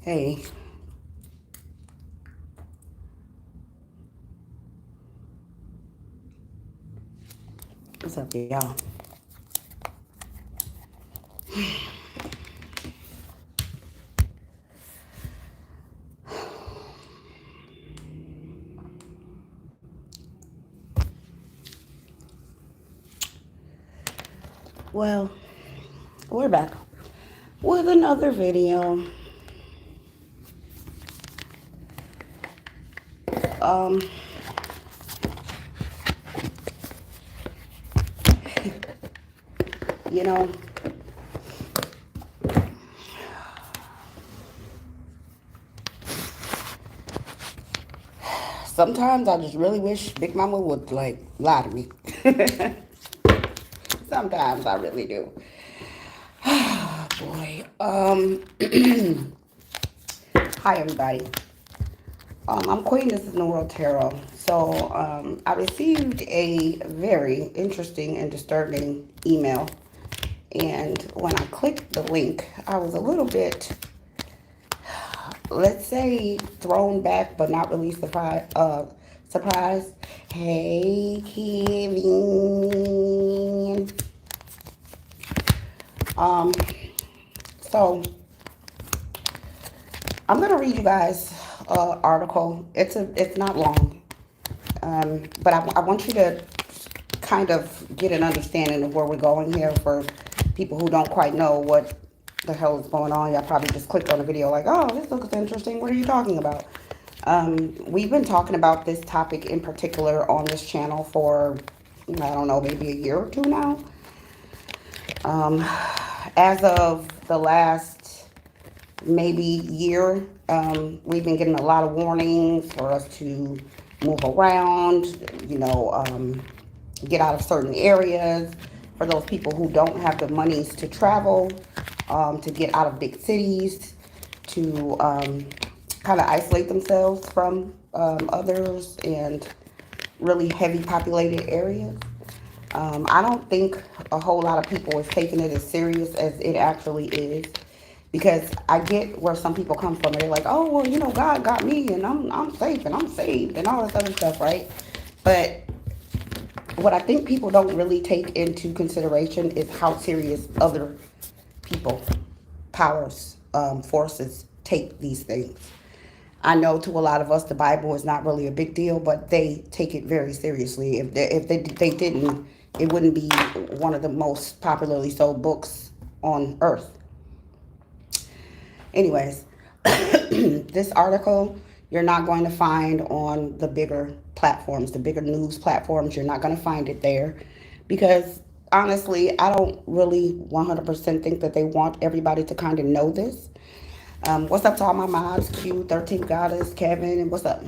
Hey, what's up, y'all? Well, we're back with another video. Um, you know, sometimes I just really wish Big Mama would like lie to me. Sometimes I really do. Oh, boy. Hi everybody. I'm Queen. This is Nuworld Tarot. So, I received a very interesting and disturbing email. And when I clicked the link, I was a little bit, let's say, thrown back, but not really surprised. Hey, Kevin. Um, so I'm gonna read you guys an article. It's not long, but I want you to kind of get an understanding of where we're going here for people who don't quite know what the hell is going on. Y'all probably just clicked on the video like, oh, this looks interesting. What are you talking about? We've been talking about this topic in particular on this channel for, I don't know, maybe a year or two now. As of the last maybe year, we've been getting a lot of warnings for us to move around, get out of certain areas. For those people who don't have the monies to travel, to get out of big cities, to kind of isolate themselves from others and really heavy populated areas. I don't think a whole lot of people is taking it as serious as it actually is, because I get where some people come from and they're like, oh, well, God got me and I'm safe and I'm saved and all this other stuff, right? But what I think people don't really take into consideration is how serious other people, powers, forces take these things. I know to a lot of us the Bible is not really a big deal, but they take it very seriously. If they didn't, it wouldn't be one of the most popularly sold books on earth. Anyways, this article you're not going to find on the bigger platforms, the bigger news platforms. You're not going to find it there because honestly, I don't really 100% think that they want everybody to kind of know this. What's up to all my mods, Q, 13 Goddess, Kevin, and what's up?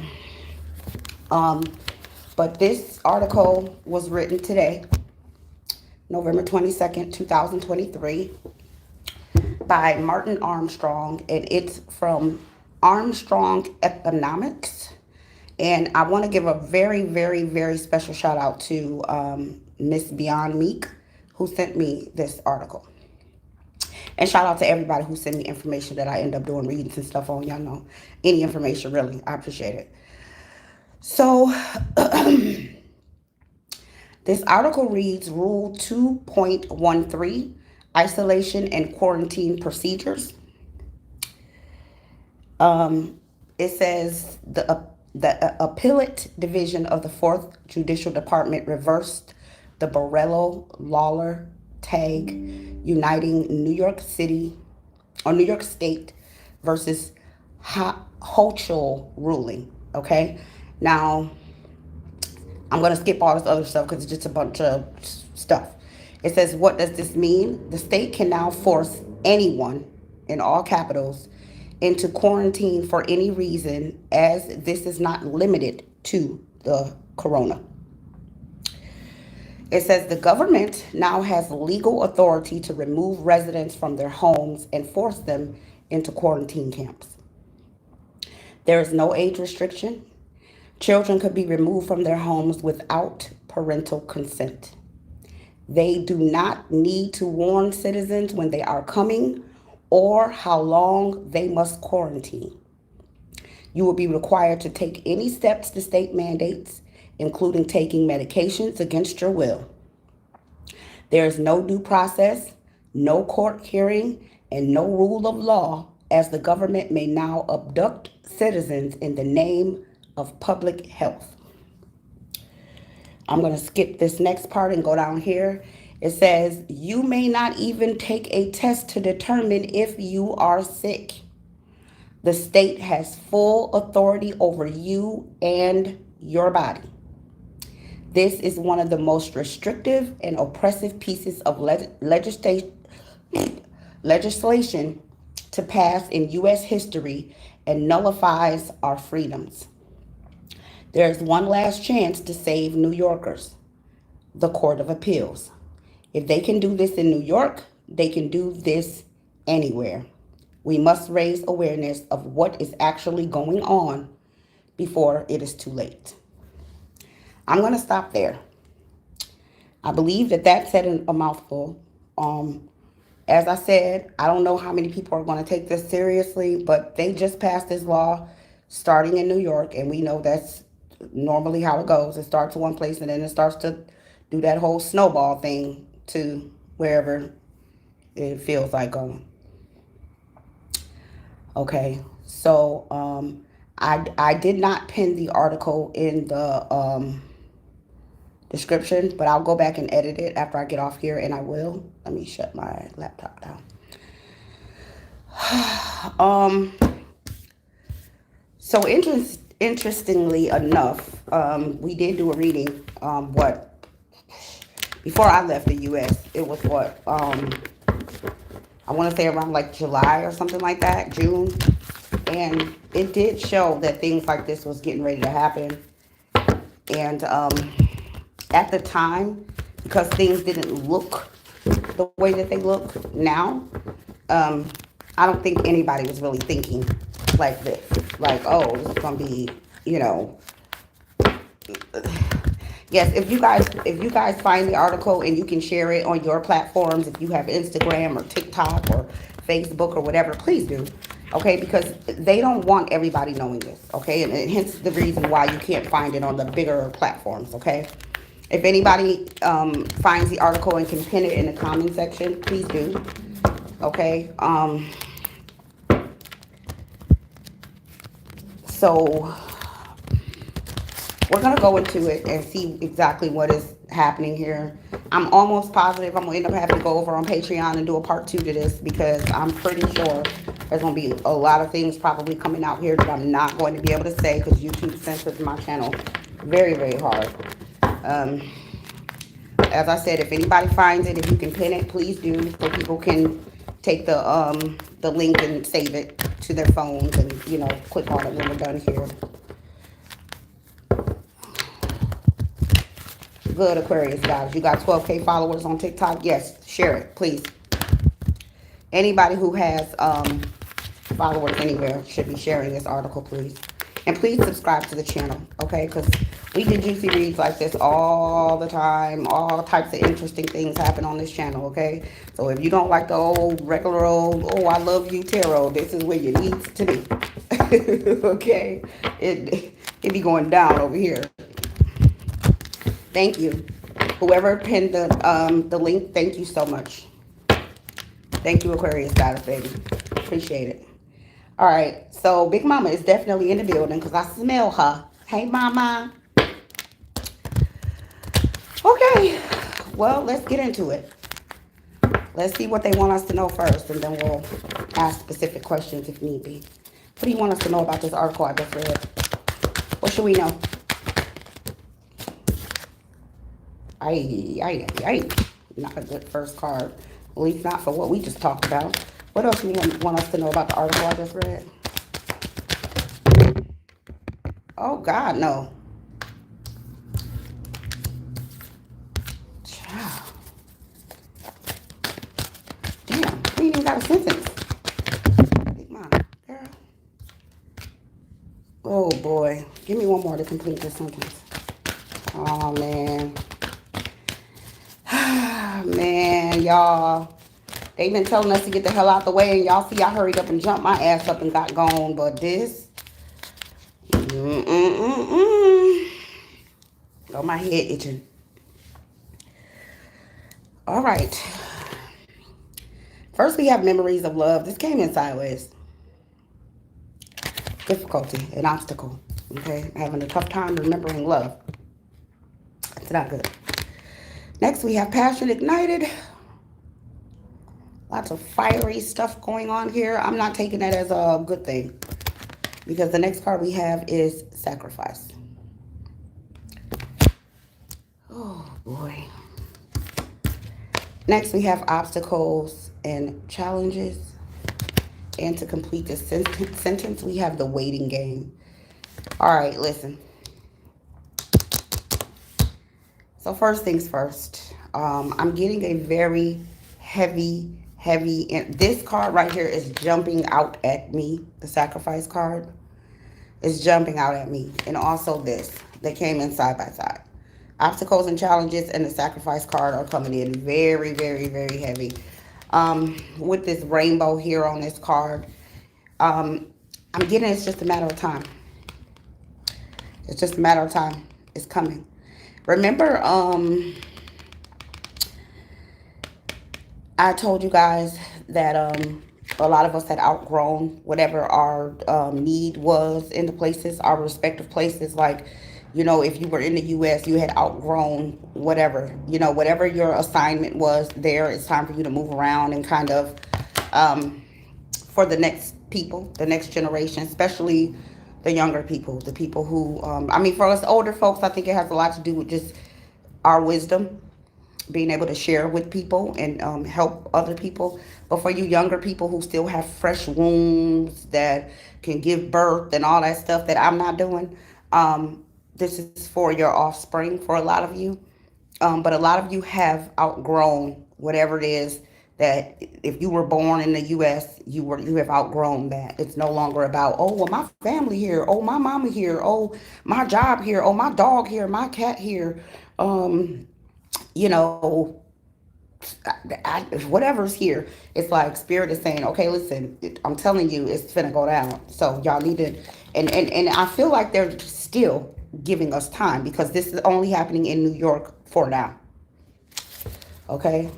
But this article was written today, November 22nd, 2023, by Martin Armstrong, and it's from Armstrong Economics. And I want to give a very, very, very special shout out to Miss Beyond Meek, who sent me this article. And shout out to everybody who sent me information that I end up doing readings and stuff on. Y'all know, any information, really. I appreciate it. So, this article reads Rule 2.13, Isolation and Quarantine Procedures. It says the Appellate Division of the 4th Judicial Department reversed the Borello-Lawler tag uniting New York City or New York State versus Hochul ruling. Okay, now I'm going to skip all this other stuff because it's just a bunch of stuff. It says, what does this mean? The state can now force anyone, in all capitals, into quarantine for any reason, as this is not limited to the corona. It says the government now has legal authority to remove residents from their homes and force them into quarantine camps. There is no age restriction. Children could be removed from their homes without parental consent. They do not need to warn citizens when they are coming or how long they must quarantine. You will be required to take any steps the state mandates, including taking medications against your will. There is no due process, no court hearing, and no rule of law, as the government may now abduct citizens in the name of public health. I'm going to skip this next part and go down here. It says, you may not even take a test to determine if you are sick. The state has full authority over you and your body. This is one of the most restrictive and oppressive pieces of legislation to pass in U.S. history and nullifies our freedoms. There's one last chance to save New Yorkers, the Court of Appeals. If they can do this in New York, they can do this anywhere. We must raise awareness of what is actually going on before it is too late. I'm going to stop there. I believe that said a mouthful. As I said, I don't know how many people are going to take this seriously, but they just passed this law starting in New York, and we know that's normally how it goes. It starts in one place, and then it starts to do that whole snowball thing to wherever it feels like going. Okay, so I did not pin the article in the description, but I'll go back and edit it after I get off here, and I will. Let me shut my laptop down. So interestingly enough, we did do a reading. Before I left the U.S., it was I want to say around like July or something like that, June. And it did show that things like this was getting ready to happen. And at the time, because things didn't look the way that they look now, I don't think anybody was really thinking like this. Like, oh, this is going to be, Yes, if you guys find the article and you can share it on your platforms, if you have Instagram or TikTok or Facebook or whatever, please do. Okay, because they don't want everybody knowing this. Okay, and hence the reason why you can't find it on the bigger platforms. Okay, if anybody finds the article and can pin it in the comment section, please do. Okay. So we're going to go into it and see exactly what is happening here. I'm almost positive I'm going to end up having to go over on Patreon and do a part 2 to this, because I'm pretty sure there's going to be a lot of things probably coming out here that I'm not going to be able to say, because YouTube censors my channel very, very hard. As I said, if anybody finds it, if you can pin it, please do, so people can take the link and save it to their phones and, click on it when we're done here. Good, Aquarius guys. You got 12K followers on TikTok? Yes, share it, please. Anybody who has followers anywhere should be sharing this article, please. And please subscribe to the channel, okay? Because we do juicy reads like this all the time. All types of interesting things happen on this channel, okay? So if you don't like the regular old, oh, I love you tarot, this is where you need to be. Okay? It be going down over here. Thank you. Whoever pinned the link, thank you so much. Thank you, Aquarius goddess, baby. Appreciate it. All right, so Big Mama is definitely in the building because I smell her. Hey, Mama. Okay, well, let's get into it. Let's see what they want us to know first, and then we'll ask specific questions if need be. What do you want us to know about this article I just read? What should we know? Not a good first card. At least not for what we just talked about. What else do you want us to know about the article I just read? Oh, God, no. Damn, we ain't even got a sentence. Big Mom, girl. Oh, boy. Give me one more to complete this sentence. Oh, man. Man, y'all. They've been telling us to get the hell out the way, and y'all see I hurried up and jumped my ass up and got gone. But this, oh, my head itching. All right. First, we have memories of love. This came in sideways. Difficulty, an obstacle. Okay, having a tough time remembering love. It's not good. Next, we have passion ignited. Lots of fiery stuff going on here. I'm not taking that as a good thing, because the next card we have is sacrifice. Oh, boy. Next, we have obstacles and challenges. And to complete this sentence, we have the waiting game. All right, listen. So first things first, I'm getting a very heavy, and this card right here is jumping out at me. The sacrifice card is jumping out at me. And also this, they came in side by side. Obstacles and challenges and the sacrifice card are coming in very, very, very heavy. With this rainbow here on this card, I'm getting it's just a matter of time. It's just a matter of time. It's coming. Remember, I told you guys that a lot of us had outgrown whatever our need was in the places, our respective places. Like, you know, if you were in the U.S., you had outgrown whatever, you know, whatever your assignment was there. It's time for you to move around and kind of, for the next people, the next generation, especially the younger people, the people who, I mean, for us older folks, I think it has a lot to do with just our wisdom, being able to share with people and help other people. But for you younger people who still have fresh wounds that can give birth and all that stuff that I'm not doing, this is for your offspring for a lot of you. But a lot of you have outgrown whatever it is that if you were born in the U.S., you have outgrown that. It's no longer about, oh, well, my family here, oh, my mama here, oh, my job here, oh, my dog here, my cat here, you know, whatever's here. It's like Spirit is saying, okay, listen, I'm telling you, it's finna go down. So y'all need to, and I feel like they're still giving us time, because this is only happening in New York for now. Okay.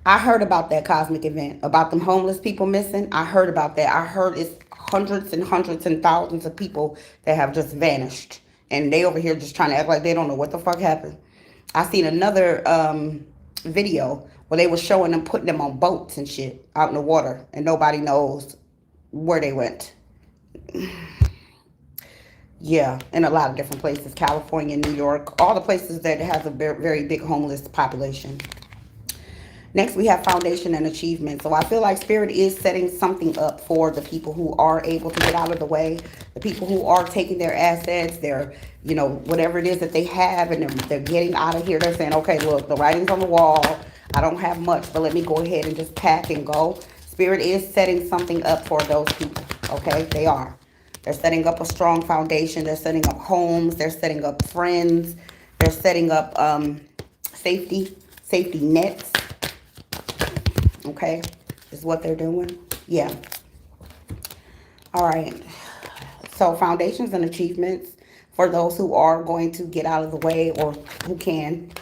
I heard about that cosmic event, about them homeless people missing. I heard about that. I heard it's hundreds and hundreds and thousands of people that have just vanished. And they over here just trying to act like they don't know what the fuck happened. I seen another video where they were showing them putting them on boats and shit out in the water. And nobody knows where they went. Yeah, in a lot of different places. California, New York, all the places that has a very big homeless population. Next, we have foundation and achievement. So I feel like Spirit is setting something up for the people who are able to get out of the way, the people who are taking their assets, their, you know, whatever it is that they have, and they're getting out of here. They're saying, okay, look, the writing's on the wall. I don't have much, but let me go ahead and just pack and go. Spirit is setting something up for those people, okay? They are. They're setting up a strong foundation. They're setting up homes. They're setting up friends. They're setting up safety nets. Okay, is what they're doing. Yeah. All right. So foundations and achievements for those who are going to get out of the way or who can.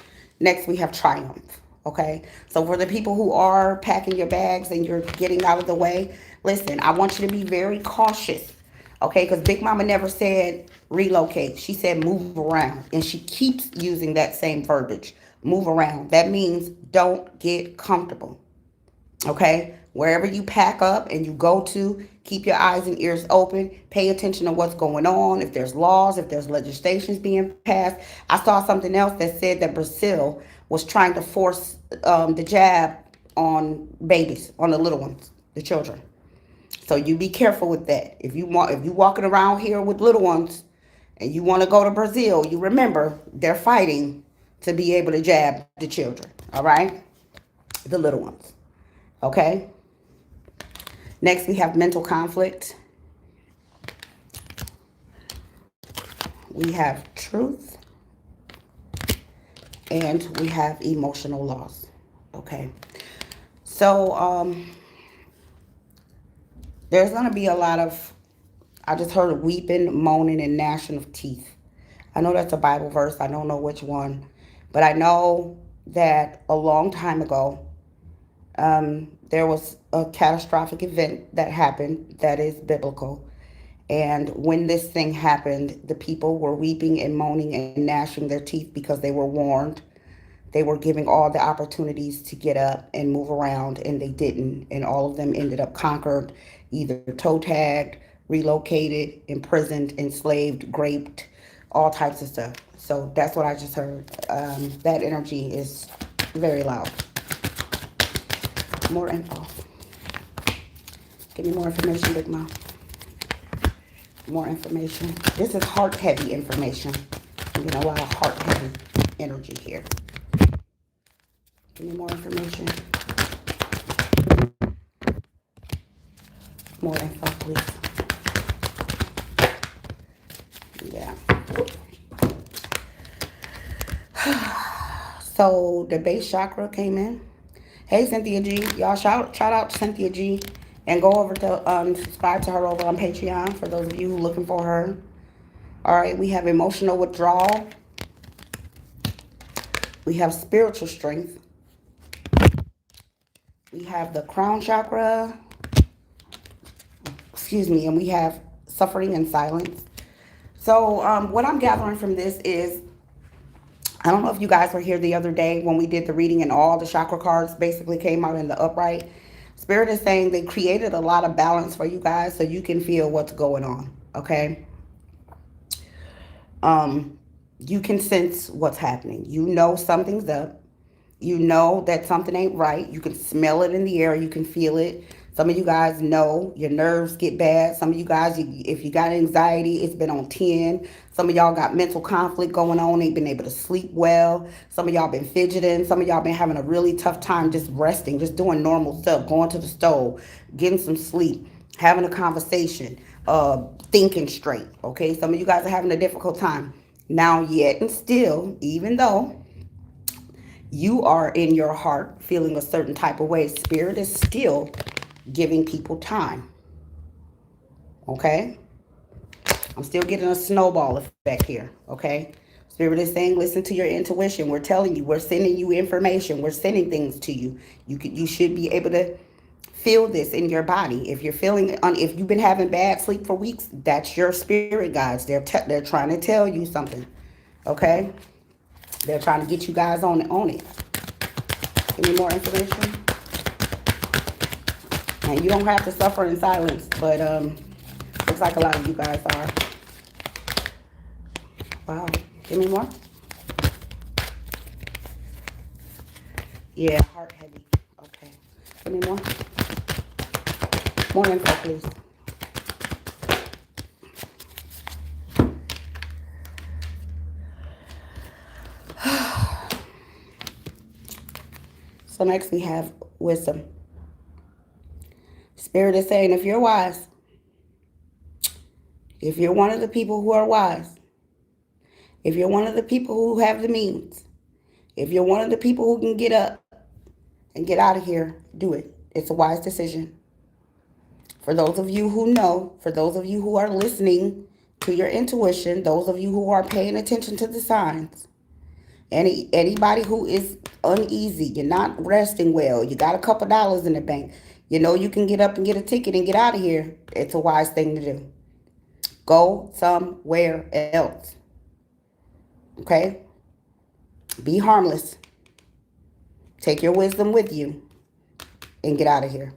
Next, we have triumph. Okay. So for the people who are packing your bags and you're getting out of the way, listen, I want you to be very cautious. Okay. Because Big Mama never said relocate. She said move around. And she keeps using that same verbiage. Move around. That means don't get comfortable. Okay, wherever you pack up and you go to, keep your eyes and ears open. Pay attention to what's going on. If there's laws, if there's legislations being passed. I saw something else that said that Brazil was trying to force the jab on babies, on the little ones, the children. So you be careful with that. If you walking around here with little ones and you want to go to Brazil, you remember they're fighting to be able to jab the children. All right, the little ones. Okay. Next, we have mental conflict. We have truth. and we have emotional loss. Okay. So, there's going to be a lot of, I just heard weeping, moaning, and gnashing of teeth. I know that's a Bible verse. I don't know which one. But I know that a long time ago, there was a catastrophic event that happened that is biblical. And when this thing happened, the people were weeping and moaning and gnashing their teeth because they were warned. They were giving all the opportunities to get up and move around, and they didn't. And all of them ended up conquered, either toe tagged, relocated, imprisoned, enslaved, raped, all types of stuff. So that's what I just heard. That energy is very loud. More info. Give me more information, Big Mom. More information. This is heart heavy information. I'm getting a lot of heart heavy energy here. Give me more information. More info, please. Yeah. So the base chakra came in. Hey, Cynthia G. Y'all shout out to Cynthia G. And go over to subscribe to her over on Patreon for those of you who are looking for her. All right, we have emotional withdrawal. We have spiritual strength. We have the crown chakra. Excuse me, and we have suffering and silence. So what I'm gathering from this is, I don't know if you guys were here the other day when we did the reading and all the chakra cards basically came out in the upright. Spirit is saying they created a lot of balance for you guys so you can feel what's going on, okay? You can sense what's happening. You know something's up. You know that something ain't right. You can smell it in the air. You can feel it. Some of you guys know your nerves get bad. Some of you guys, if you got anxiety, it's been on 10. Some of y'all got mental conflict going on. Ain't been able to sleep well. Some of y'all been fidgeting. Some of y'all been having a really tough time just resting, just doing normal stuff, going to the stove, getting some sleep, having a conversation, thinking straight. Okay, some of you guys are having a difficult time. Now, yet and still, even though you are in your heart feeling a certain type of way, Spirit is still giving people time. Okay? I'm still getting a snowball effect here. Okay? Spirit is saying, listen to your intuition. We're telling you, we're sending you information. We're sending things to you. You should be able to feel this in your body. If you're feeling, if you've been having bad sleep for weeks, that's your spirit guides. They're trying to tell you something. Okay? They're trying to get you guys on it. Give me more information. And you don't have to suffer in silence, but looks like a lot of you guys are. Wow. Give me more. Yeah, heart heavy. Okay. Give me more. More info, please. So next we have wisdom. Spirit is saying, if you're wise, if you're one of the people who are wise, if you're one of the people who have the means, if you're one of the people who can get up and get out of here, do it. It's a wise decision. For those of you who know, for those of you who are listening to your intuition, those of you who are paying attention to the signs, anybody who is uneasy, you're not resting well, you got a couple dollars in the bank, you know you can get up and get a ticket and get out of here, it's a wise thing to do. Go somewhere else. Okay? Be harmless. Take your wisdom with you and get out of here.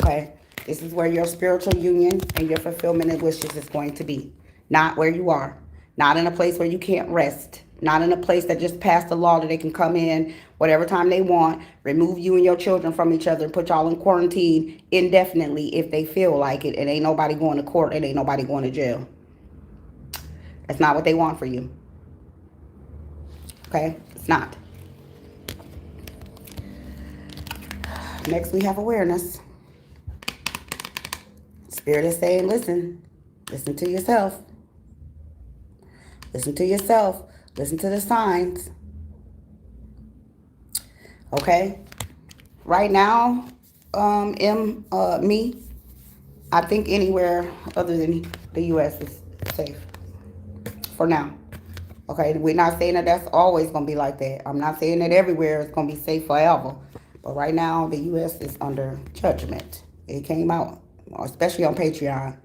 Okay? This is where your spiritual union and your fulfillment of wishes is going to be. Not where you are. Not in a place where you can't rest. Not in a place that just passed a law that they can come in whatever time they want, remove you and your children from each other, and put y'all in quarantine indefinitely if they feel like it, and ain't nobody going to court and ain't nobody going to jail. That's not what they want for you. Okay? It's not. Next, we have awareness. Spirit is saying, listen to yourself. Listen to yourself. Listen to the signs. Okay? Right now, me, I think anywhere other than the U.S. is safe. For now. Okay? We're not saying that that's always going to be like that. I'm not saying that everywhere is going to be safe forever. But right now, the U.S. is under judgment. It came out, especially on Patreon.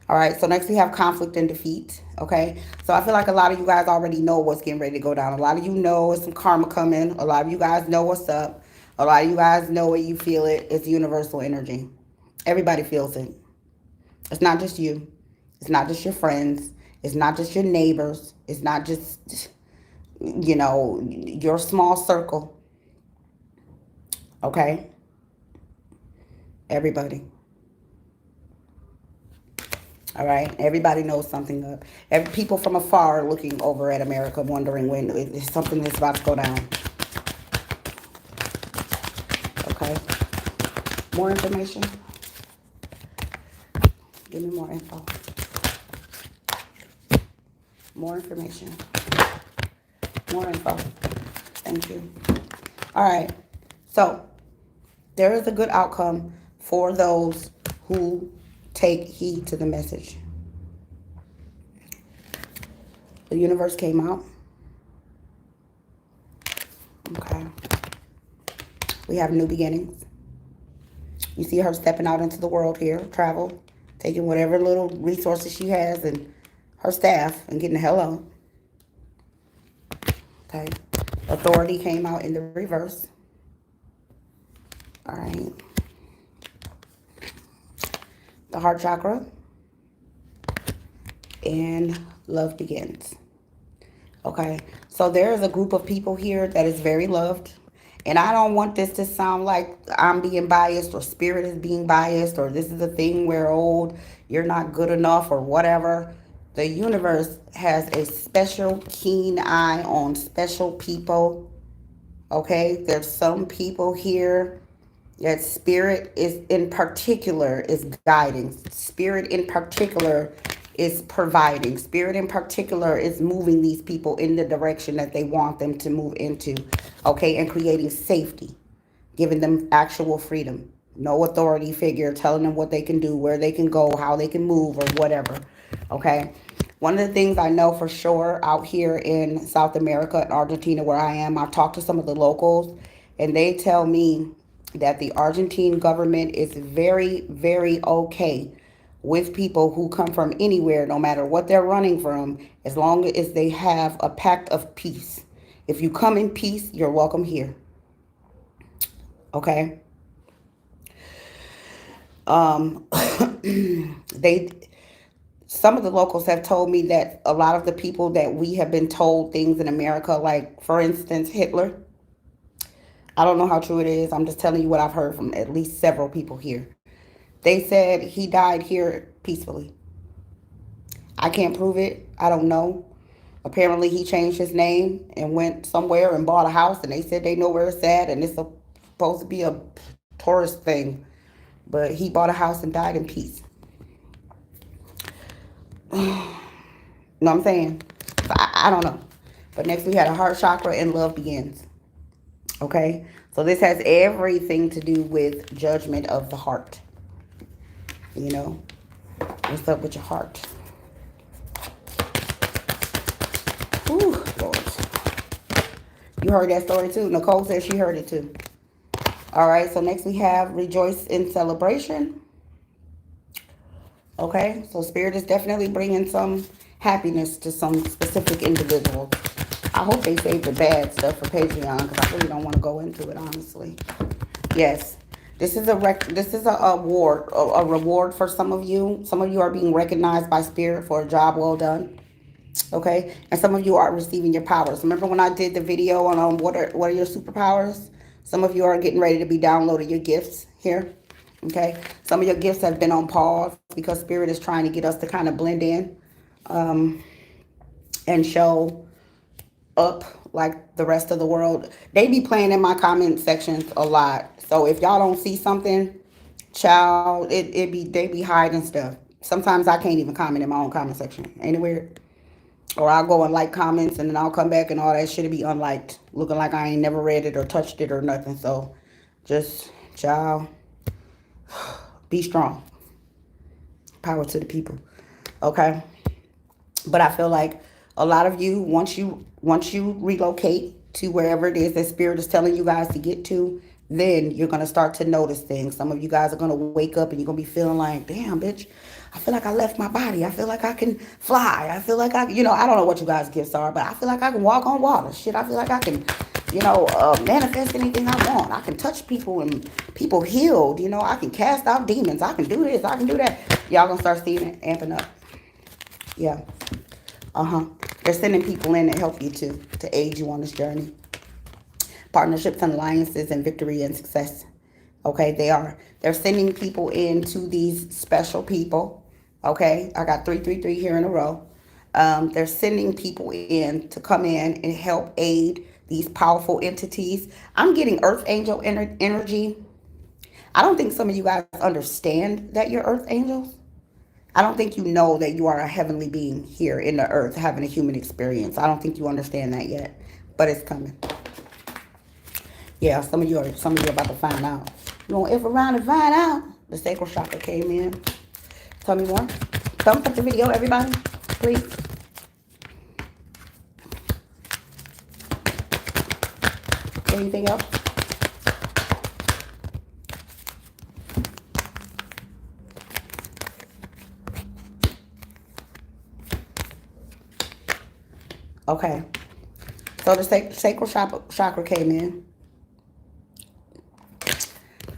All right, so next we have conflict and defeat. Okay, so I feel like a lot of you guys already know what's getting ready to go down. A lot of you know it's some karma coming. A lot of you guys know what's up. A lot of you guys know it. You feel it. It's universal energy. Everybody feels it. It's not just you. It's not just your friends. It's not just your neighbors. It's not just, your small circle. Okay, everybody. All right, everybody knows something up. People from afar are looking over at America, wondering when it's something that's about to go down. Okay, more information. Give me more info. More information. More info. Thank you. All right, so there is a good outcome for those who take heed to the message. The universe came out. Okay. We have new beginnings. You see her stepping out into the world here, travel, taking whatever little resources she has and her staff and getting the hell out. Okay. Authority came out in the reverse. All right. The heart chakra. And love begins. Okay. So there is a group of people here that is very loved. And I don't want this to sound like I'm being biased or spirit is being biased or this is a thing where, you're not good enough or whatever. The universe has a special keen eye on special people. Okay. There's some people here that spirit is in particular is guiding. Spirit in particular is providing. Spirit in particular is moving these people in the direction that they want them to move into. Okay, and creating safety, giving them actual freedom. No authority figure telling them what they can do, where they can go, how they can move, or whatever. Okay. One of the things I know for sure out here in South America and Argentina where I am, I've talked to some of the locals and they tell me that the Argentine government is very, very okay with people who come from anywhere, no matter what they're running from, as long as they have a pact of peace. If you come in peace, you're welcome here. Okay? Some of the locals have told me that a lot of the people that we have been told things in America, like, for instance, Hitler, I don't know how true it is. I'm just telling you what I've heard from at least several people here. They said he died here peacefully. I can't prove it. I don't know. Apparently he changed his name and went somewhere and bought a house and they said they know where it's at and it's supposed to be a tourist thing. But he bought a house and died in peace. Know what I'm saying? So I don't know. But next we had a heart chakra and love begins. Okay? So this has everything to do with judgment of the heart. You know? What's up with your heart? Whew, Lord. You heard that story too. Nicole said she heard it too. All right, so next we have rejoice in celebration. Okay, so Spirit is definitely bringing some happiness to some specific individuals. I hope they save the bad stuff for Patreon because I really don't want to go into it, honestly. Yes, this is a award, a reward for some of you. Some of you are being recognized by Spirit for a job well done. Okay, and some of you are receiving your powers. Remember when I did the video on what are your superpowers? Some of you are getting ready to be downloading your gifts here. Okay, some of your gifts have been on pause because Spirit is trying to get us to kind of blend in and show up like the rest of the world. They be playing in my comment sections a lot. So if y'all don't see something, child, they be hiding stuff. Sometimes I can't even comment in my own comment section. Ain't it weird? Or I'll go and like comments and then I'll come back and all that shit will be unliked. Looking like I ain't never read it or touched it or nothing. So just, child, be strong. Power to the people. Okay? But I feel like a lot of you, once you relocate to wherever it is that spirit is telling you guys to get to, then you're going to start to notice things. Some of you guys are going to wake up and you're going to be feeling like, damn, bitch, I feel like I left my body. I feel like I can fly. I feel like I don't know what you guys' gifts are, but I feel like I can walk on water. Shit, I feel like I can, manifest anything I want. I can touch people and people healed. I can cast out demons. I can do this. I can do that. Y'all going to start seeing it amping up. Yeah. They're sending people in to help you to aid you on this journey. Partnerships and alliances and victory and success. Okay, they're sending people in to these special people. Okay, I got 333 here in a row. They're sending people in to come in and help aid these powerful entities. I'm getting earth angel energy. I don't think some of you guys understand that you're earth angels. I don't think you know that you are a heavenly being here in the earth having a human experience. I don't think you understand that yet, but it's coming. Yeah, some of you are about to find out. You want F around and find out. The sacral chakra came in. Tell me more. Thumbs up the video, everybody, please. Anything else? Okay. So the sacral chakra came in.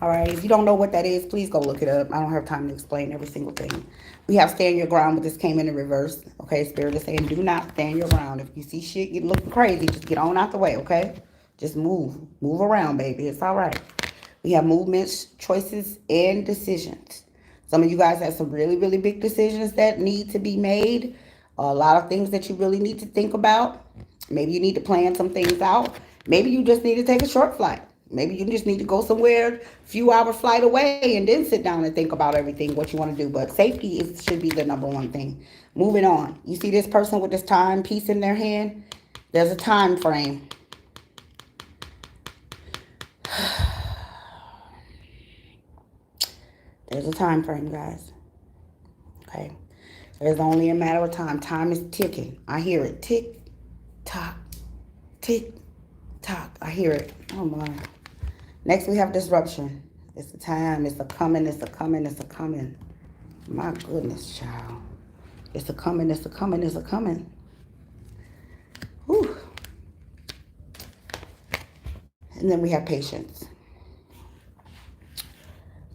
All right. If you don't know what that is, please go look it up. I don't have time to explain every single thing. We have stand your ground, but this came in reverse. Okay. Spirit is saying do not stand your ground. If you see shit get looking crazy, just get on out the way. Okay. Just move. Move around, baby. It's all right. We have movements, choices, and decisions. Some of you guys have some really, really big decisions that need to be made. A lot of things that you really need to think about. Maybe you need to plan some things out. Maybe you just need to take a short flight. Maybe you just need to go somewhere, a few hour flight away, and then sit down and think about everything, what you want to do. But safety should be the number one thing. Moving on. You see this person with this timepiece in their hand? There's a time frame. There's a time frame, guys. Okay. There's only a matter of time. Time is ticking. I hear it. Tick, tock, tick, tock. I hear it. Oh, my. Next, we have disruption. It's a time. It's a coming. It's a coming. It's a coming. My goodness, child. It's a coming. It's a coming. It's a coming. Whew. And then we have patience.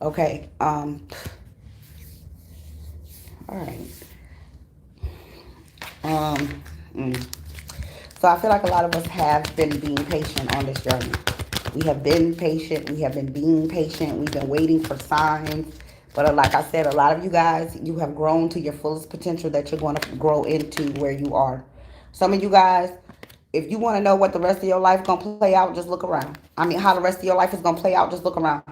Okay. All right. So I feel like a lot of us have been being patient on this journey. We have been patient. We have been being patient. We've been waiting for signs. But like I said, a lot of you guys, you have grown to your fullest potential that you're going to grow into where you are. Some of you guys, if you want to know what the rest of your life is going to play out, just look around. I mean, how the rest of your life is going to play out, just look around.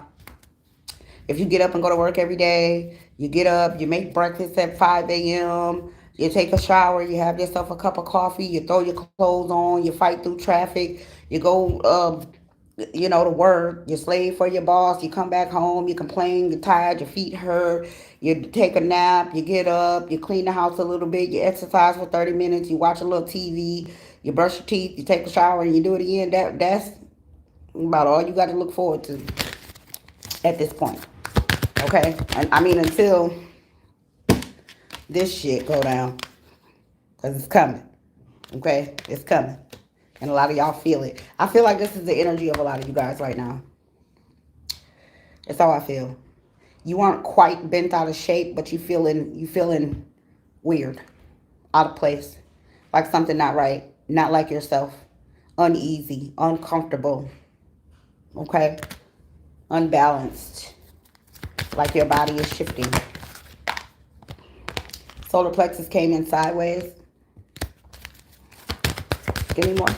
If you get up and go to work every day, you get up, you make breakfast at 5 a.m., you take a shower, you have yourself a cup of coffee, you throw your clothes on, you fight through traffic, you go, to work, you slave for your boss, you come back home, you complain, you're tired, your feet hurt, you take a nap, you get up, you clean the house a little bit, you exercise for 30 minutes, you watch a little TV, you brush your teeth, you take a shower, and you do it again. That's about all you got to look forward to at this point. Okay? And I mean, until this shit go down. Because it's coming. Okay? It's coming. And a lot of y'all feel it. I feel like this is the energy of a lot of you guys right now. That's how I feel. You aren't quite bent out of shape, but you feeling weird. Out of place. Like something not right. Not like yourself. Uneasy. Uncomfortable. Okay? Unbalanced. Like your body is shifting. Solar plexus came in sideways. Give me more.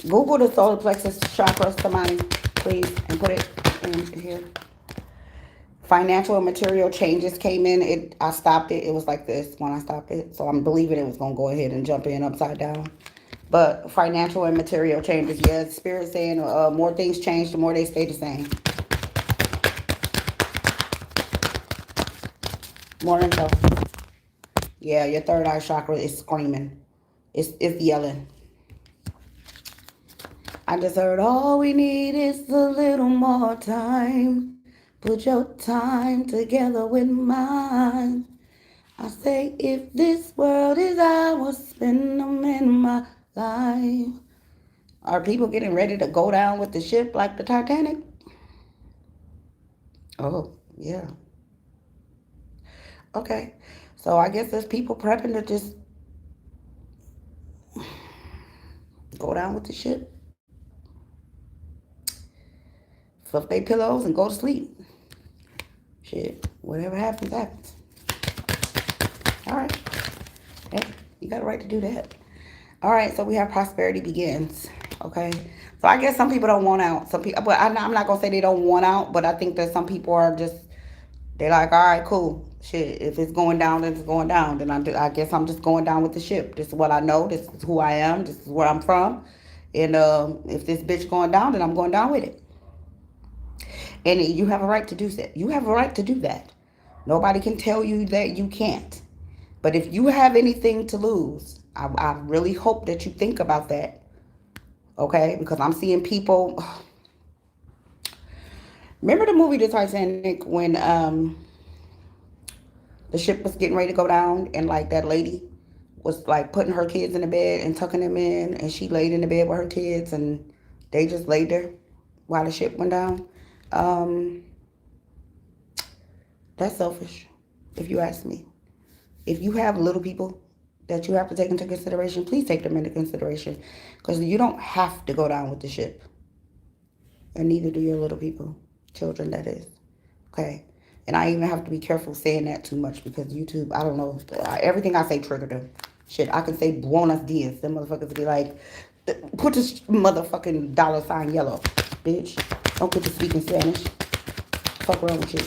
Google the solar plexus chakra, somebody, please, and put it in here. Financial and material changes came in. I stopped it. It was like this when I stopped it. So I'm believing it was going to go ahead and jump in upside down. But financial and material changes, yes. Spirit saying more things change, the more they stay the same. More info. Yeah, your third eye chakra is screaming. It's yelling. I just heard all we need is a little more time. Put your time together with mine. I say if this world is ours, spend them in my life. Are people getting ready to go down with the ship like the Titanic? Oh, yeah. Okay. So I guess there's people prepping to just go down with the ship. Fluff their pillows and go to sleep. Shit. Whatever happens, happens. All right. Hey, you got a right to do that. All right, so we have prosperity begins. Okay, so I guess some people don't want out. Some people, but I'm not gonna say they don't want out, but I think that some people are just, they're like, all right, cool, shit. If it's going down, then it's going down. Then I guess I'm just going down with the ship. This is what I know. This is who I am. This is where I'm from. And if this bitch going down, then I'm going down with it. And you have a right to do that. You have a right to do that. Nobody can tell you that you can't. But if you have anything to lose, I really hope that you think about that. Okay? Because I'm seeing people. Remember the movie The Titanic when the ship was getting ready to go down and like that lady was like putting her kids in the bed and tucking them in, and she laid in the bed with her kids and they just laid there while the ship went down. That's selfish, if you ask me. If you have little people that you have to take into consideration, please take them into consideration, because you don't have to go down with the ship, and neither do your little people, children, that is. Okay? And I even have to be careful saying that too much, because YouTube, I don't know, everything I say trigger them. Shit, I can say buenos dias. Them motherfuckers be like, put this motherfucking $ yellow, bitch. Don't get to speaking Spanish. Fuck around with you.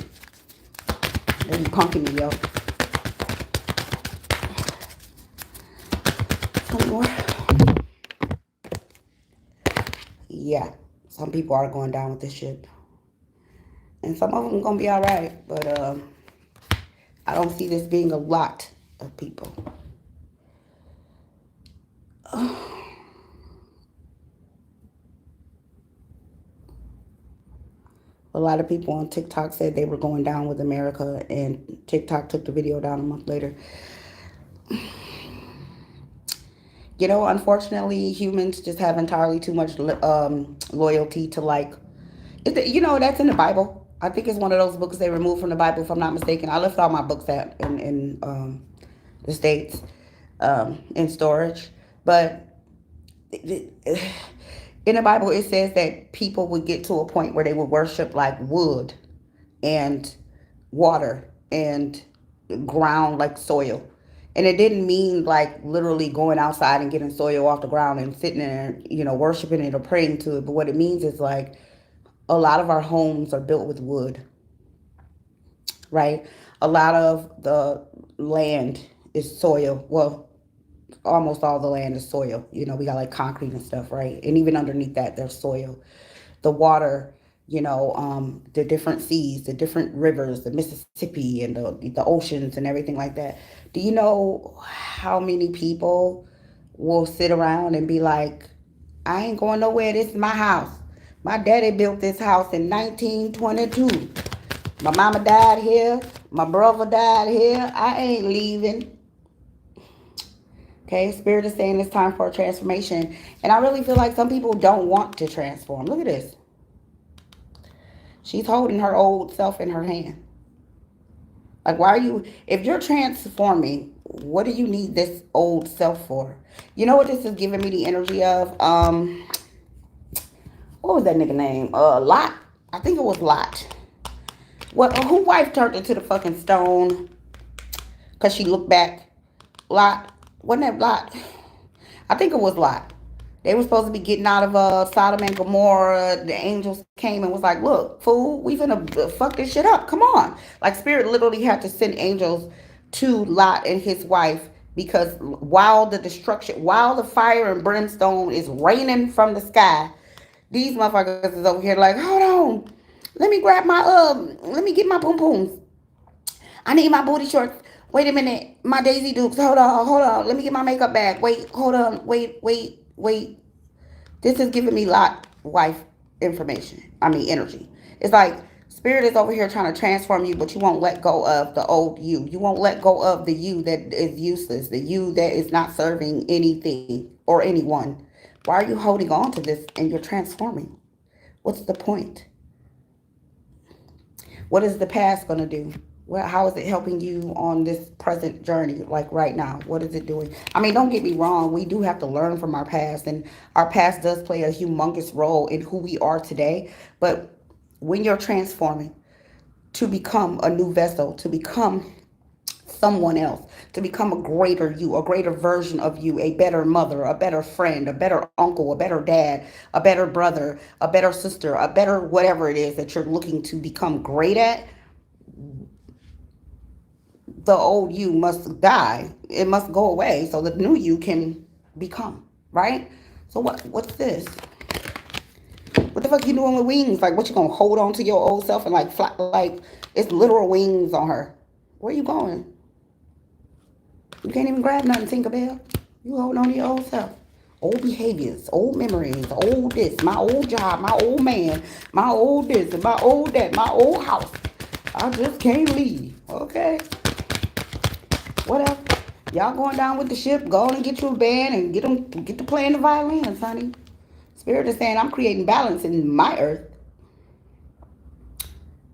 They be punking me, yo. Some more. Yeah, some people are going down with this ship. And some of them going to be all right. But I don't see this being a lot of people. A lot of people on TikTok said they were going down with America, and TikTok took the video down a month later. You know, unfortunately, humans just have entirely too much loyalty to, like, you know, that's in the Bible. I think it's one of those books they removed from the Bible, if I'm not mistaken. I left all my books out in the States in storage. But in the Bible, it says that people would get to a point where they would worship like wood and water and ground, like soil. And it didn't mean like literally going outside and getting soil off the ground and sitting there, you know, worshiping it or praying to it. But what it means is like a lot of our homes are built with wood, right? A lot of the land is soil. Well, almost all the land is soil. You know, we got like concrete and stuff, right? And even underneath that, there's soil. The water, you know, the different seas, the different rivers, the Mississippi and the oceans and everything like that. Do you know how many people will sit around and be like, I ain't going nowhere. This is my house. My daddy built this house in 1922. My mama died here. My brother died here. I ain't leaving. Okay, Spirit is saying it's time for a transformation. And I really feel like some people don't want to transform. Look at this. She's holding her old self in her hand. Like, why are you, if you're transforming, what do you need this old self for? You know what this is giving me the energy of? What was that nigga name? Lot? I think it was Lot. What? Who wife turned into the fucking stone? Because she looked back. Lot. Wasn't that Lot? I think it was Lot. They were supposed to be getting out of Sodom and Gomorrah. The angels came and was like, look, fool, we finna fuck this shit up. Come on. Like, Spirit literally had to send angels to Lot and his wife, because while the destruction, while the fire and brimstone is raining from the sky, these motherfuckers is over here like, hold on. Let me get my boom booms. I need my booty shorts. Wait a minute. My Daisy Dukes. Hold on. Let me get my makeup bag. Wait, hold on. Wait. This is giving me lot wife information. I mean, energy. It's like Spirit is over here trying to transform you, but you won't let go of the old you. You won't let go of the you that is useless, the you that is not serving anything or anyone. Why are you holding on to this and you're transforming? What's the point? What is the past going to do? Well, how is it helping you on this present journey, like right now? What is it doing? I mean, don't get me wrong. We do have to learn from our past, and our past does play a humongous role in who we are today. But when you're transforming to become a new vessel, to become someone else, to become a greater you, a greater version of you, a better mother, a better friend, a better uncle, a better dad, a better brother, a better sister, a better whatever it is that you're looking to become great at, the old you must die. It must go away so the new you can become, right? So what's this? What the fuck you doing with wings? Like, what, you gonna hold on to your old self and like fly, like it's literal wings on her? Where you going? You can't even grab nothing, Tinkerbell. You hold on to your old self. Old behaviors, old memories, old this, my old job, my old man, my old this, and my old that, my old house. I just can't leave. Okay. Whatever. Y'all going down with the ship, go on and get you a band and get to playing the violins, honey. Spirit is saying I'm creating balance in my earth.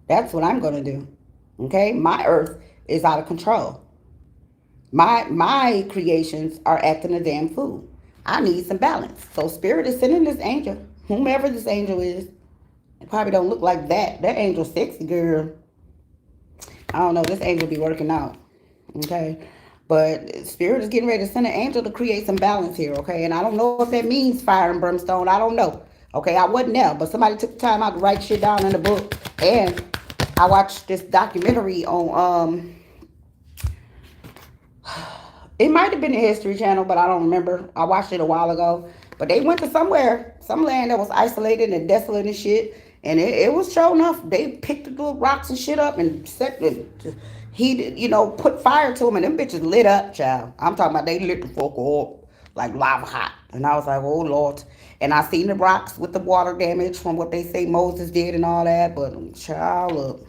That's what I'm gonna do. Okay? My earth is out of control. My creations are acting a damn fool. I need some balance. So Spirit is sending this angel, whomever this angel is. It probably don't look like that. That angel sexy, girl. I don't know. This angel be working out. Okay? But Spirit is getting ready to send an angel to create some balance here, okay? And I don't know if that means fire and brimstone. I don't know. Okay, I wasn't there, but somebody took the time out to write shit down in the book. And I watched this documentary on it might have been the History Channel, but I don't remember. I watched it a while ago. But they went to somewhere, some land that was isolated and desolate and shit. And it was sure enough. They picked the little rocks and shit up and set the heated, put fire to them. And them bitches lit up, child. I'm talking about they lit the fuck up like lava hot. And I was like, oh, Lord. And I seen the rocks with the water damage from what they say Moses did and all that. But, child, look.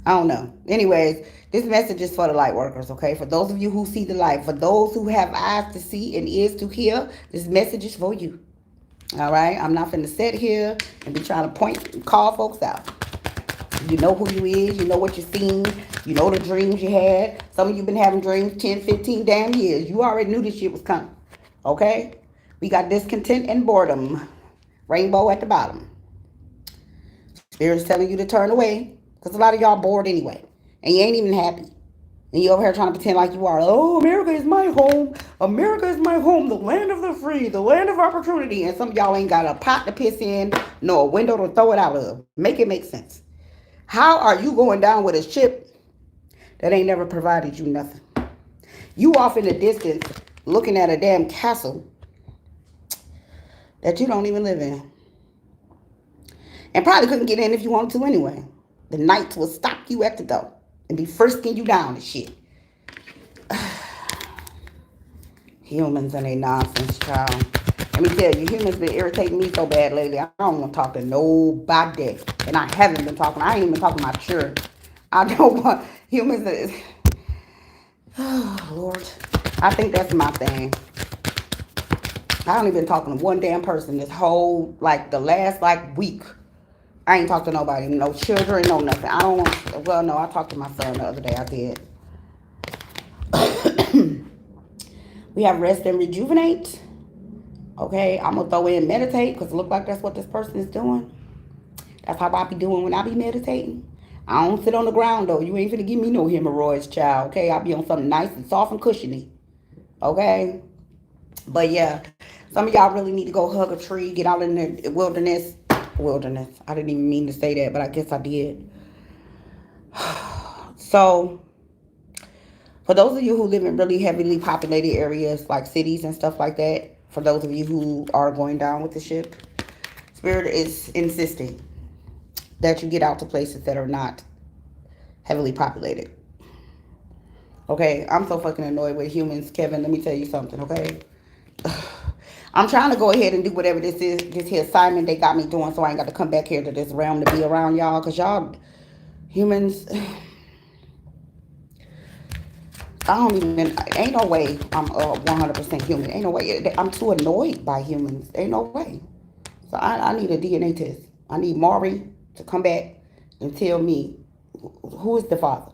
I don't know. Anyways, this message is for the light workers, okay? For those of you who see the light, for those who have eyes to see and ears to hear, this message is for you. All right? I'm not finna sit here and be trying to point and call folks out. You know who you is. You know what you're seeing. You know the dreams you had. Some of you been having dreams 10, 15 damn years. You already knew this shit was coming, okay? We got discontent and boredom. Rainbow at the bottom. Spirit's telling you to turn away. Because a lot of y'all bored anyway. And you ain't even happy. And you over here trying to pretend like you are. Oh, America is my home. America is my home. The land of the free. The land of opportunity. And some of y'all ain't got a pot to piss in. Nor a window to throw it out of. Make it make sense. How are you going down with a ship that ain't never provided you nothing? You off in the distance looking at a damn castle that you don't even live in. And probably couldn't get in if you wanted to anyway. The knights will stop you at the door and be frisking you down and shit. Humans and their nonsense, child. Let me tell you, humans been irritating me so bad lately. I don't want to talk to nobody. And I haven't been talking. I ain't even been talking to my children. I don't want humans. Oh, Lord. I think that's my thing. I haven't even been talking to one damn person this whole, the last, week. I ain't talked to nobody, no children, no nothing. I don't want, well, no, I talked to my son the other day. I did. We have rest and rejuvenate. Okay, I'm going to throw in meditate because it looks like that's what this person is doing. That's how I be doing when I be meditating. I don't sit on the ground, though. You ain't finna give me no hemorrhoids, child. Okay, I'll be on something nice and soft and cushiony. Okay? But, yeah, Some of y'all really need to go hug a tree, get out in the wilderness. Wilderness. I didn't even mean to say that, but I guess I did. So, for those of you who live in really heavily populated areas like cities and stuff like that, for those of you who are going down with the ship, Spirit is insisting that you get out to places that are not heavily populated. Okay, I'm so fucking annoyed with humans, Kevin. Let me tell you something, okay? I'm trying to go ahead and do whatever this is, this here assignment they got me doing, so I ain't got to come back here to this realm to be around y'all, because y'all humans, I don't even, ain't no way I'm 100% human. Ain't no way. I'm too annoyed by humans. Ain't no way. So I need a DNA test. I need Maury to come back and tell me who is the father.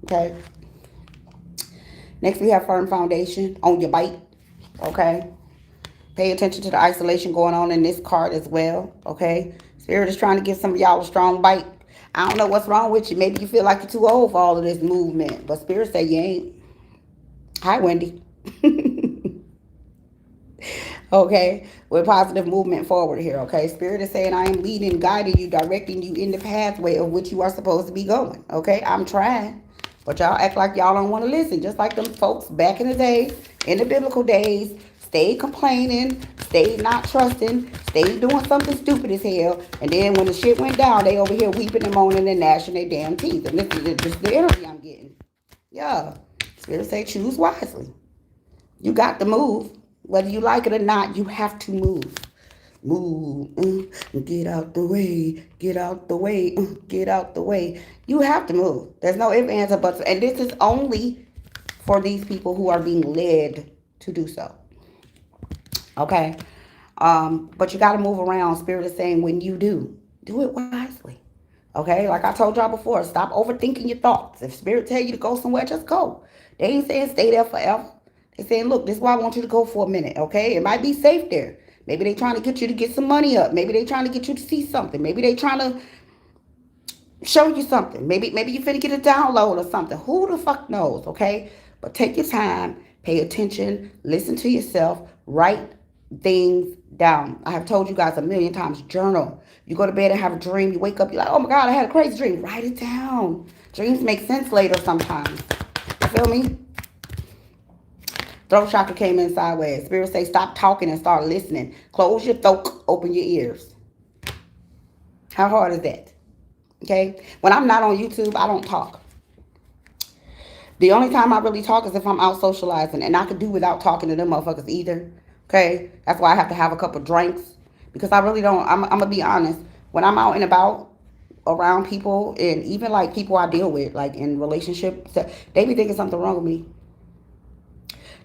Okay? Next, we have firm foundation on your bite. Okay? Pay attention to the isolation going on in this card as well. Okay? Spirit is trying to give some of y'all a strong bite. I don't know what's wrong with you. Maybe you feel like you're too old for all of this movement. But Spirit say you ain't. Hi, Wendy. Okay, with positive movement forward here. Okay, Spirit is saying I am leading, guiding you, directing you in the pathway of which you are supposed to be going. Okay, I'm trying, but y'all act like y'all don't want to listen. Just like them folks back in the day, in the biblical days, stay complaining, stay not trusting, stay doing something stupid as hell, and then when the shit went down, they over here weeping and moaning and gnashing their damn teeth. And this is the energy I'm getting. Yeah, Spirit say choose wisely. You got to move. Whether you like it or not, you have to move. Move. Get out the way. Get out the way. Get out the way. You have to move. There's no ifs, ands, or buts. And this is only for these people who are being led to do so. Okay? But you got to move around. Spirit is saying when you do it wisely. Okay? Like I told y'all before, stop overthinking your thoughts. If Spirit tell you to go somewhere, just go. They ain't saying stay there forever. They're saying, look, this is why I want you to go for a minute, okay? It might be safe there. Maybe they trying to get you to get some money up. Maybe they trying to get you to see something. Maybe they trying to show you something. Maybe you finna get a download or something. Who the fuck knows, okay? But take your time, pay attention, listen to yourself, write things down. I have told you guys a million times, journal. You go to bed and have a dream. You wake up, you're like, oh my God, I had a crazy dream. Write it down. Dreams make sense later sometimes. You feel me? Throat chakra came in sideways. Spirit say stop talking and start listening. Close your throat, open your ears. How hard is that? Okay? When I'm not on YouTube, I don't talk. The only time I really talk is if I'm out socializing. And I could do without talking to them motherfuckers either. Okay? That's why I have to have a couple drinks. Because I really don't, I'm going to be honest. When I'm out and about around people, and even like people I deal with, like in relationships, they be thinking something wrong with me.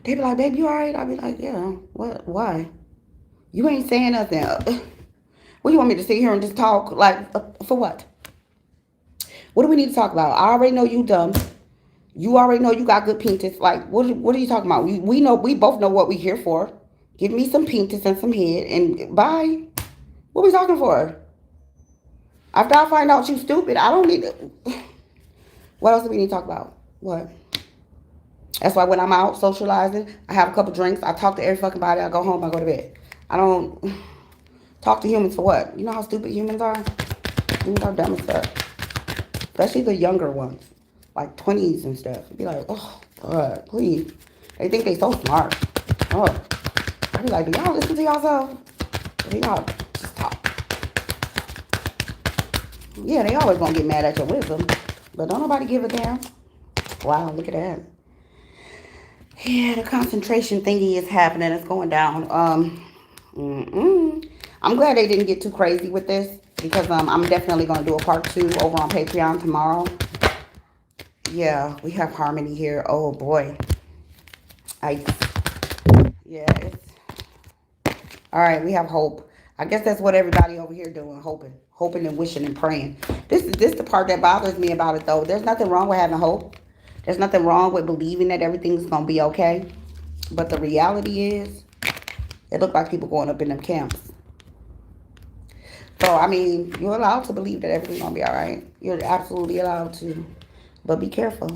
They be like, babe, you all right? I be like, yeah. What? Why? You ain't saying nothing. What do you want me to sit here and just talk? Like, for what? What do we need to talk about? I already know you dumb. You already know you got good pintus. Like, what are you talking about? We know, we both know what we here for. Give me some pintus and some head and bye. What we talking for? After I find out you stupid, I don't need to. What else do we need to talk about? What? That's why when I'm out socializing, I have a couple drinks. I talk to every fucking body. I go home. I go to bed. I don't talk to humans for what? You know how stupid humans are? Humans are dumb as fuck. Especially the younger ones. Like 20s and stuff. You'd be like, oh, God, please. They think they so smart. Oh. I'd be like, do y'all listen to yourself? Do y'all just talk? Yeah, they always gonna get mad at your wisdom. But don't nobody give a damn. Wow, look at that. Yeah, the concentration thingy is happening. It's going down. I'm glad they didn't get too crazy with this because I'm definitely going to do a part 2 over on Patreon tomorrow. Yeah, we have harmony here. Oh, boy. Yeah, it's... All right, we have hope. I guess that's what everybody over here doing, hoping and wishing and praying. This is the part that bothers me about it, though. There's nothing wrong with having hope. There's nothing wrong with believing that everything's going to be okay. But the reality is, it looked like people going up in them camps. So, I mean, you're allowed to believe that everything's going to be all right. You're absolutely allowed to. But be careful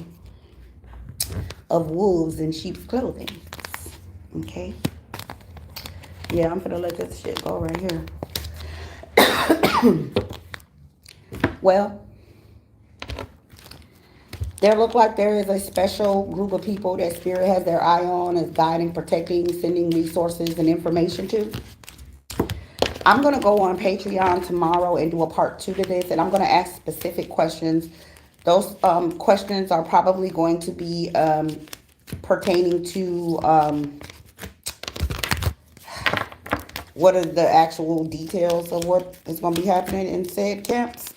of wolves in sheep's clothing. Okay? Yeah, I'm gonna let this shit go right here. Well, there look like there is a special group of people that Spirit has their eye on, is guiding, protecting, sending resources and information to. I'm going to go on Patreon tomorrow and do a part 2 to this, and I'm going to ask specific questions. Those questions are probably going to be pertaining to what are the actual details of what is going to be happening in said camps.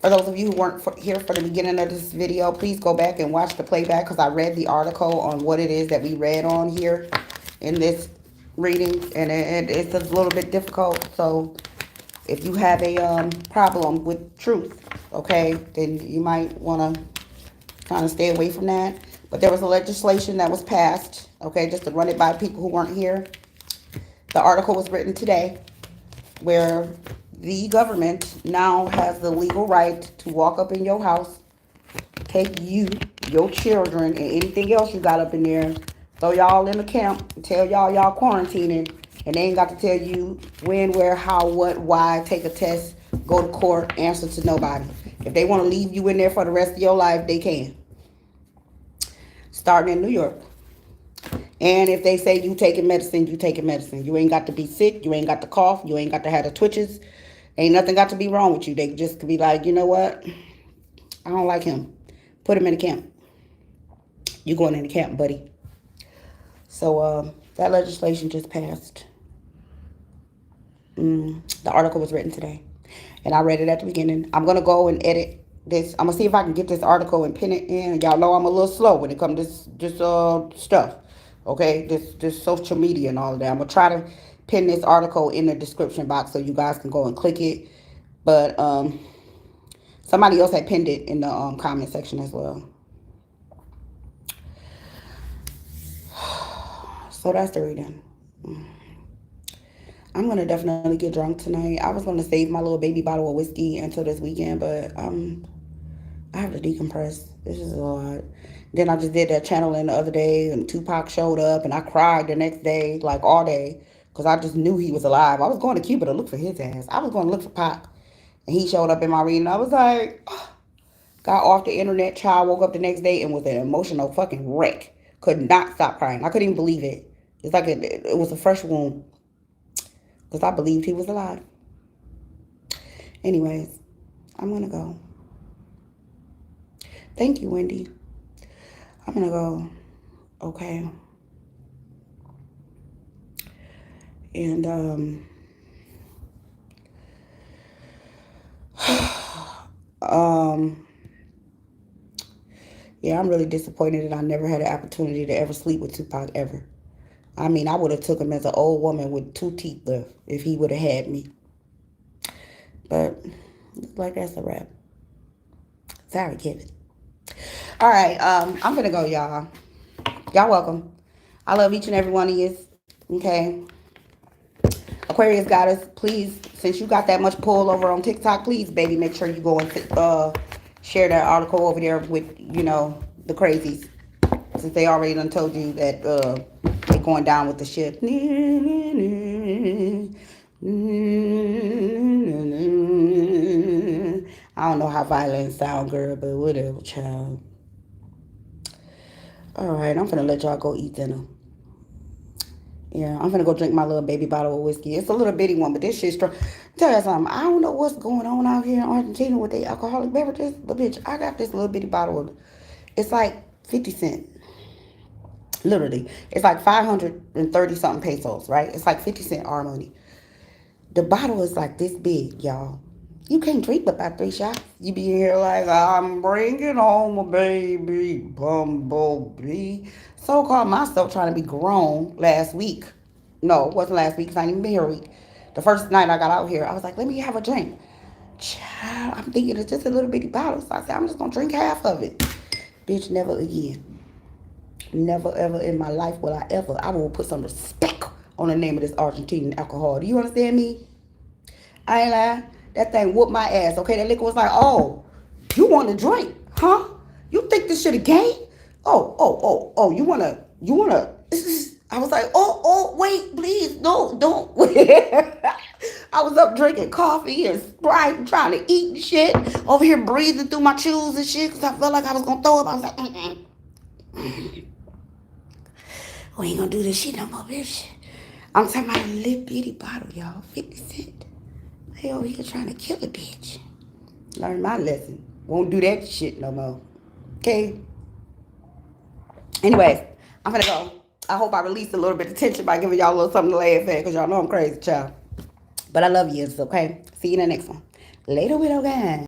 For those of you who weren't here for the beginning of this video, please go back and watch the playback, because I read the article on what it is that we read on here in this reading, and it's a little bit difficult. So if you have a problem with truth, okay, then you might want to kind of stay away from that. But there was a legislation that was passed, okay, just to run it by people who weren't here. The article was written today, where the government now has the legal right to walk up in your house, take you, your children, and anything else you got up in there, throw y'all in a camp, tell y'all quarantining, and they ain't got to tell you when, where, how, what, why, take a test, go to court, answer to nobody. If they want to leave you in there for the rest of your life, they can. Starting in New York. And if they say you taking medicine, you taking medicine. You ain't got to be sick. You ain't got to cough. You ain't got to have the twitches. Ain't nothing got to be wrong with you. They just could be like, you know what? I don't like him. Put him in a camp. You going in the camp, buddy. So that legislation just passed. The article was written today, and I read it at the beginning. I'm going to go and edit this. I'm going to see if I can get this article and pin it in. Y'all know I'm a little slow when it comes to this stuff. Okay, this social media and all of that. I'm going to try to pin this article in the description box so you guys can go and click it. But somebody else had pinned it in the comment section as well. So that's the reading. I'm going to definitely get drunk tonight. I was going to save my little baby bottle of whiskey until this weekend, but I have to decompress. This is a lot. Then I just did that channeling the other day, and Tupac showed up, and I cried the next day, like all day, because I just knew he was alive. I was going to Cuba to look for his ass. I was going to look for Pac, and he showed up in my reading. I was like, oh. Got off the internet, child, woke up the next day and was an emotional fucking wreck. Could not stop crying. I couldn't even believe it. It's like it was a fresh wound, because I believed he was alive. Anyways, I'm going to go. Thank you, Wendy. I'm going to go. Okay. And, yeah, I'm really disappointed that I never had an opportunity to ever sleep with Tupac ever. I mean, I would have took him as an old woman with 2 teeth left if he would have had me. But looks like that's a wrap. Sorry, Kevin. All right, I'm gonna go, y'all. Y'all welcome. I love each and every one of you. Okay. Aquarius goddess, please, since you got that much pull over on TikTok, please, baby, make sure you go and share that article over there with, you know, the crazies. Since they already done told you that they're going down with the shit. I don't know how violent sound, girl, but whatever, child. All right, I'm finna let y'all go eat dinner. Yeah, I'm finna go drink my little baby bottle of whiskey. It's a little bitty one, but this shit's strong. Tell you something, I don't know what's going on out here in Argentina with the alcoholic beverages, but bitch, I got this little bitty bottle of, it's like 50 cents. Literally. It's like 530 something pesos, right? It's like 50 cent our money. The bottle is like this big, y'all. You can't drink but about 3 shots. You be in here like, I'm bringing home a baby bumblebee. So-called myself trying to be grown last week. No, it wasn't last week, because I didn't even been here a week. The first night I got out here, I was like, let me have a drink. Child, I'm thinking it's just a little bitty bottle. So I said, I'm just going to drink half of it. Bitch, never again. Never, ever in my life will I will put some respect on the name of this Argentinian alcohol. Do you understand me? I ain't lying. That thing whooped my ass, okay? That liquor was like, oh, you want to drink, huh? You think this shit a game? Oh, you wanna, I was like, wait, please, no, don't. I was up drinking coffee and Sprite and trying to eat and shit. Over here breathing through my chews and shit because I felt like I was going to throw up. I was like, we ain't going to do this shit no more, bitch. I'm talking about a little bitty bottle, y'all. 50 cents. They over here trying to kill a bitch. Learn my lesson. Won't do that shit no more. Okay? Anyways, I'm gonna go. I hope I released a little bit of tension by giving y'all a little something to laugh at, because y'all know I'm crazy, child. But I love you, okay? See you in the next one. Later, widow gang.